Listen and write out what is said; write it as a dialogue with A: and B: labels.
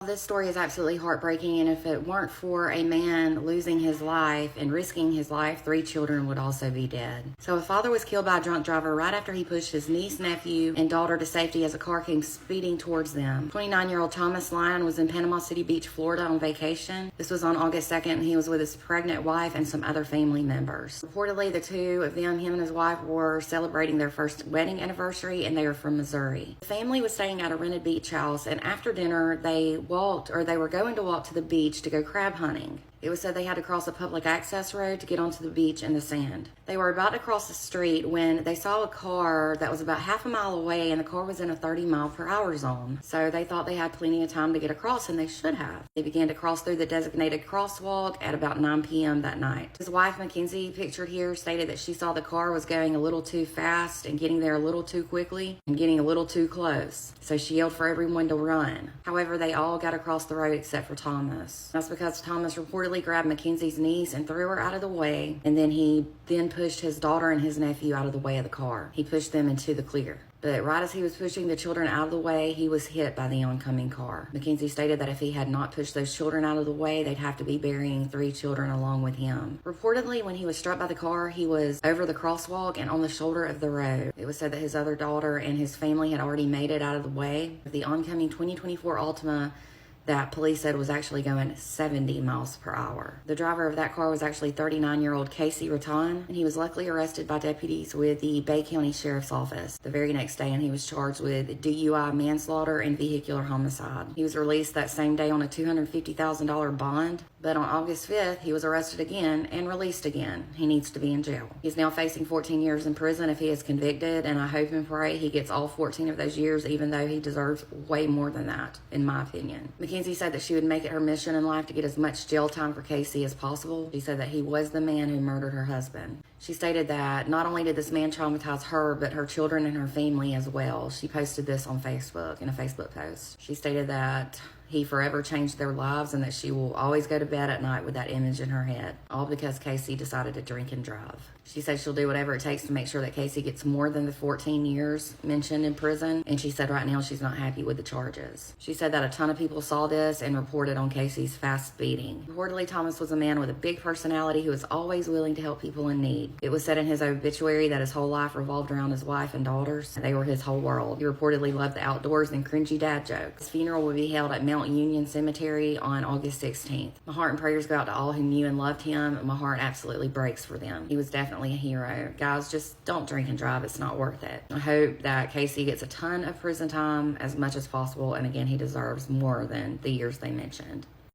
A: This story is absolutely heartbreaking, and if it weren't for a man losing his life and risking his life, 3 children would also be dead. So a father was killed by a drunk driver right after he pushed his niece, nephew, and daughter to safety as a car came speeding towards them. 29-year-old Thomas Lyon was in Panama City Beach, Florida on vacation. This was on August 2nd, and he was with his pregnant wife and some other family members. Reportedly, the two of them, him and his wife, were celebrating their first wedding anniversary, and they were from Missouri. The family was staying at a rented beach house, and after dinner, they were going to walk to the beach to go crab hunting. It was said they had to cross a public access road to get onto the beach in the sand. They were about to cross the street when they saw a car that was about half a mile away, and the car was in a 30-mile-per-hour zone. So they thought they had plenty of time to get across, and they should have. They began to cross through the designated crosswalk at about 9 p.m. that night. His wife, Mackenzie, pictured here, stated that she saw the car was going a little too fast and getting there a little too quickly and getting a little too close. So she yelled for everyone to run. However, they all got across the road except for Thomas. That's because Thomas reportedly grabbed Mackenzie's niece and threw her out of the way, and then he pushed his daughter and his nephew out of the way of the car. He pushed them into the clear. But right as he was pushing the children out of the way, he was hit by the oncoming car. Mackenzie stated that if he had not pushed those children out of the way, they'd have to be burying 3 children along with him. Reportedly, when he was struck by the car, he was over the crosswalk and on the shoulder of the road. It was said that his other daughter and his family had already made it out of the way. The oncoming 2024 Altima that police said was actually going 70 miles per hour. The driver of that car was actually 39-year-old Casey Raton, and he was luckily arrested by deputies with the Bay County Sheriff's Office the very next day, and he was charged with DUI, manslaughter, and vehicular homicide. He was released that same day on a $250,000 bond, but on August 5th, he was arrested again and released again. He needs to be in jail. He's now facing 14 years in prison if he is convicted, and I hope and pray he gets all 14 of those years, even though he deserves way more than that, in my opinion. Mackenzie said that she would make it her mission in life to get as much jail time for Casey as possible. She said that he was the man who murdered her husband. She stated that not only did this man traumatize her, but her children and her family as well. She posted this on Facebook in a Facebook post. She stated that he forever changed their lives and that she will always go to bed at night with that image in her head, all because Casey decided to drink and drive. She said she'll do whatever it takes to make sure that Casey gets more than the 14 years mentioned in prison, and she said right now she's not happy with the charges. She said that a ton of people saw this and reported on Casey's fast speeding. Reportedly, Thomas was a man with a big personality who was always willing to help people in need. It was said in his obituary that his whole life revolved around his wife and daughters. They were his whole world. He reportedly loved the outdoors and cringy dad jokes. His funeral will be held at Mount Union Cemetery on August 16th. My heart and prayers go out to all who knew and loved him. My heart absolutely breaks for them. He was definitely a hero. Guys, just don't drink and drive. It's not worth it. I hope that Casey gets a ton of prison time, as much as possible, and again, he deserves more than the years they mentioned.